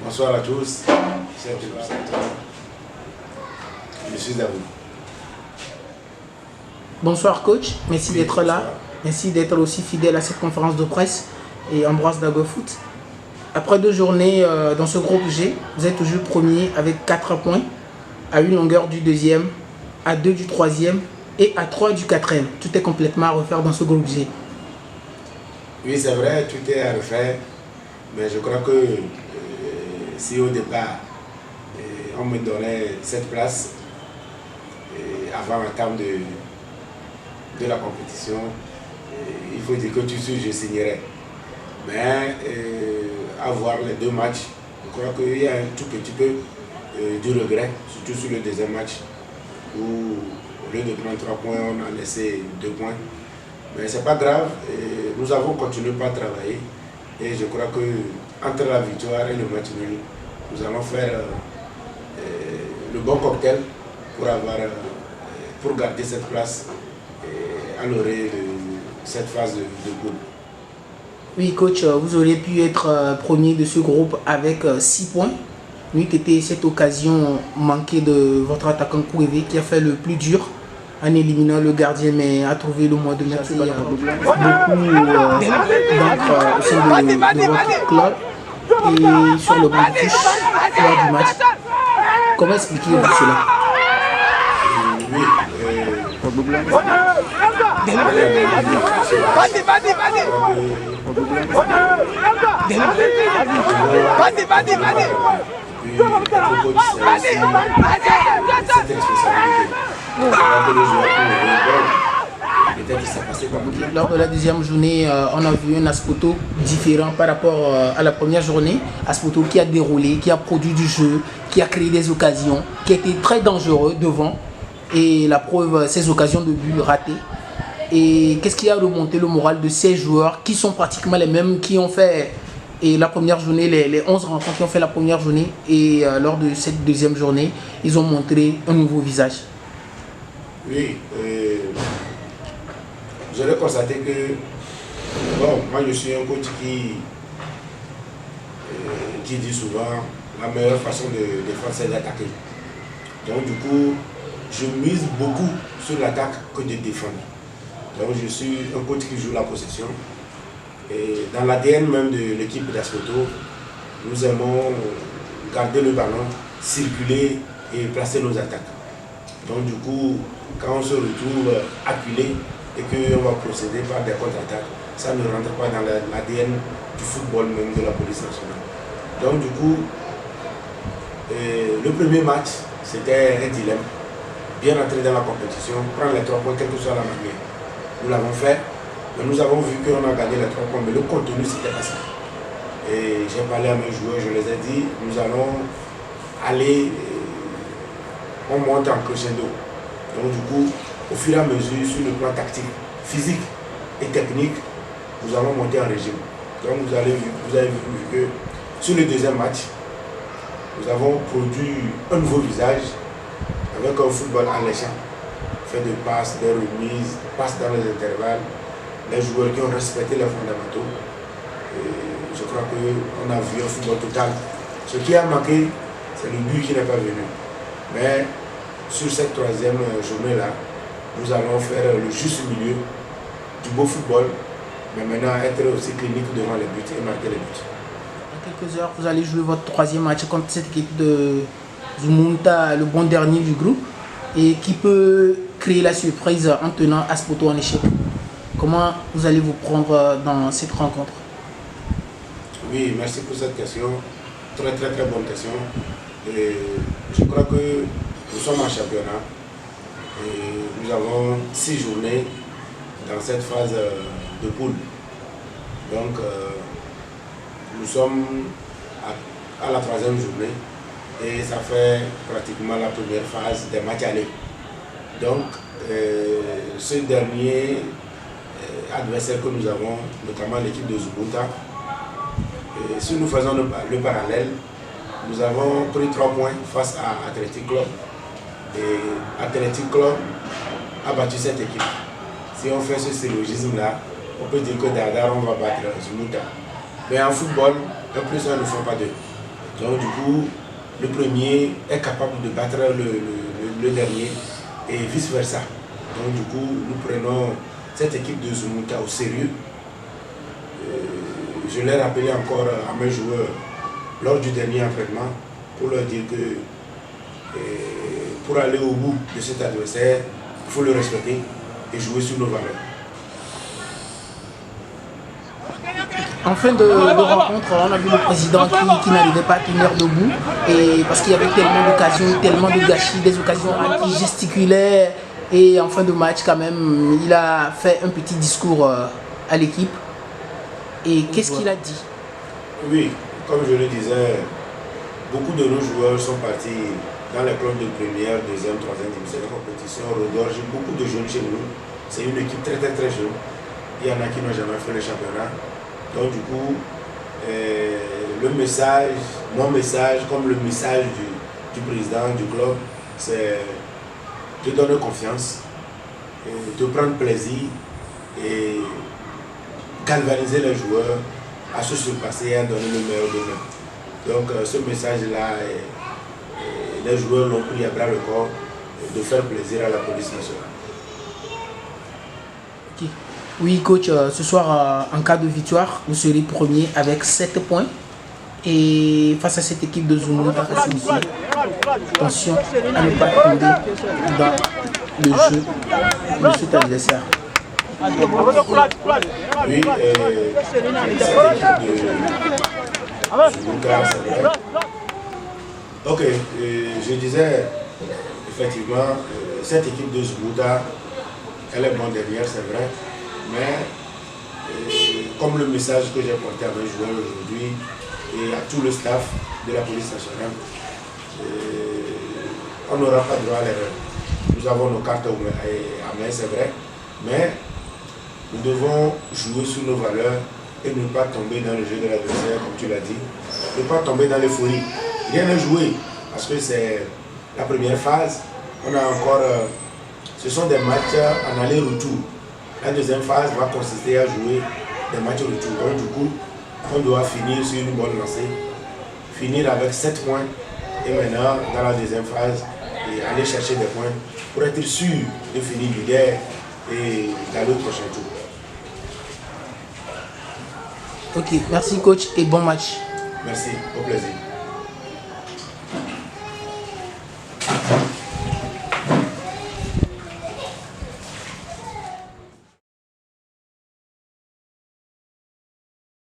Bonsoir à tous, chers téléspectateurs. Je suis à vous. Bonsoir coach, merci d'être là. Bonsoir. Merci d'être aussi fidèle à cette conférence de presse et Ambroise d'Agofoot. Après 2 journées dans ce groupe G, vous êtes toujours premier avec 4 points, à 1 longueur du deuxième, à 2 du troisième et à 3 du quatrième. Tout est complètement à refaire dans ce groupe G. Oui, c'est vrai, tout est à refaire, mais je crois que si au départ on me donnait cette place avant la table de la compétition, il faut dire que tout de suite je signerais. Mais à voir les 2 matchs, je crois qu'il y a un tout petit peu du regret, surtout sur le deuxième match, où au lieu de prendre 3 points, on a laissé 2 points. Mais c'est pas grave, nous avons continué par travailler et je crois que entre la victoire et le match nul, nous allons faire le bon cocktail pour garder cette place à l'orée de cette phase de groupe. Oui coach, vous auriez pu être premier de ce groupe avec 6 points. Nuit était cette occasion manquée de votre attaquant Kouévé qui a fait le plus dur en éliminant le gardien, mais a trouvé le moyen de mettre beaucoup d'encre au sein de votre club et sur le banc de touche lors du match. Comment expliquez-vous cela? Lors de la deuxième journée, on a vu un Aspoto différent par rapport à la première journée. Aspoto qui a déroulé, qui a produit du jeu, qui a créé des occasions, qui a été très dangereux devant. Et la preuve, ces occasions de but ratées. Et qu'est-ce qui a remonté le moral de ces joueurs qui sont pratiquement les mêmes qui ont fait la première journée, les 11 rencontres qui ont fait la première journée. Et lors de cette deuxième journée, ils ont montré un nouveau visage. Oui, je vais constater que, bon, moi je suis un coach qui dit souvent la meilleure façon de défendre c'est d'attaquer. Donc du coup, je mise beaucoup sur l'attaque que de défendre. Donc je suis un coach qui joue la possession. Et dans l'ADN même de l'équipe d'Aspoto, nous aimons garder le ballon, circuler et placer nos attaques. Donc du coup, quand on se retrouve acculé et qu'on va procéder par des contre-attaques, ça ne rentre pas dans l'ADN du football même de la police nationale. Donc du coup, le premier match, c'était un dilemme. Bien entrer dans la compétition, prendre les 3 points, quelle que soit la manière. Nous l'avons fait, mais nous avons vu qu'on a gagné les 3 points, mais le contenu, c'était pas ça. Et j'ai parlé à mes joueurs, je les ai dit, nous allons aller, on monte en crescendo. Donc du coup, au fur et à mesure, sur le plan tactique, physique et technique, nous allons monter en régime. Donc vous avez vu que sur le deuxième match, nous avons produit un nouveau visage avec un football alléchant, fait de passes, des remises, passes dans les intervalles, des joueurs qui ont respecté les fondamentaux. Et je crois qu'on a vu un football total. Ce qui a manqué, c'est le but qui n'est pas venu. Mais sur cette 3e journée-là, nous allons faire le juste milieu du beau football, mais maintenant être aussi clinique devant les buts et marquer les buts. Dans quelques heures, vous allez jouer votre 3e match contre cette équipe de Zumunta, le bon dernier du groupe, et qui peut créer la surprise en tenant Aspoto en échec. Comment vous allez vous prendre dans cette rencontre? Oui, merci pour cette question. Très bonne question. Et je crois que nous sommes en championnat et nous avons 6 journées dans cette phase de poule. Donc nous sommes à la 3e journée et ça fait pratiquement la première phase des matchs allés. Donc ce dernier adversaire que nous avons, notamment l'équipe de Zumunta, si nous faisons le parallèle, nous avons pris 3 points face à Athletic Club. Et Athletic Club a battu cette équipe. Si on fait ce syllogisme-là, on peut dire que Dardar, on va battre Zumunta. Mais en football, 1 plus 1 ne font pas 2. Donc du coup, le premier est capable de battre le dernier et vice-versa. Donc du coup, nous prenons cette équipe de Zumuta au sérieux. Je l'ai rappelé encore à mes joueurs lors du dernier entraînement pour leur dire que pour aller au bout de cet adversaire, il faut le respecter et jouer sur nos valeurs. En fin de rencontre, on a vu le président qui n'arrivait pas à tenir debout et parce qu'il y avait tellement d'occasions, tellement de gâchis, des occasions qui gesticulaient et en fin de match quand même, il a fait un petit discours à l'équipe. Et qu'est-ce qu'il a dit? Oui, comme je le disais, beaucoup de nos joueurs sont partis dans les clubs de première, deuxième, troisième division de compétition, regorge beaucoup de jeunes chez nous. C'est une équipe très jeune. Il y en a qui n'ont jamais fait le championnat. Donc du coup, le message, mon message, comme le message du président du club, c'est de donner confiance, de prendre plaisir et galvaniser les joueurs à se surpasser et à donner le meilleur d'eux-mêmes. Donc ce message-là, les joueurs l'ont pris à bras le corps de faire plaisir à la police nationale. Okay. Oui, coach, ce soir, en cas de victoire, vous serez premier avec 7 points. Et face à cette équipe de Zumuta, attention à ne pas tomber dans le jeu de cet adversaire. Oui, cette équipe de Zumuta, c'est vrai. Ok, je disais, effectivement, cette équipe de Zumuta, elle est bonne derrière, c'est vrai, mais comme le message que j'ai porté à mes joueurs aujourd'hui et à tout le staff de la police nationale, on n'aura pas droit à l'erreur. Nous avons nos cartes à main, c'est vrai, mais nous devons jouer sur nos valeurs et ne pas tomber dans le jeu de l'adversaire, comme tu l'as dit, ne pas tomber dans l'euphorie. Rien à jouer, parce que c'est la première phase. On a encore, ce sont des matchs en aller-retour. La deuxième phase va consister à jouer des matchs retour. Donc du coup, on doit finir sur une bonne lancée, finir avec 7 points et maintenant, dans la deuxième phase, et aller chercher des points pour être sûr de finir leader et d'aller au prochain tour. Ok, merci coach et bon match. Merci, au plaisir.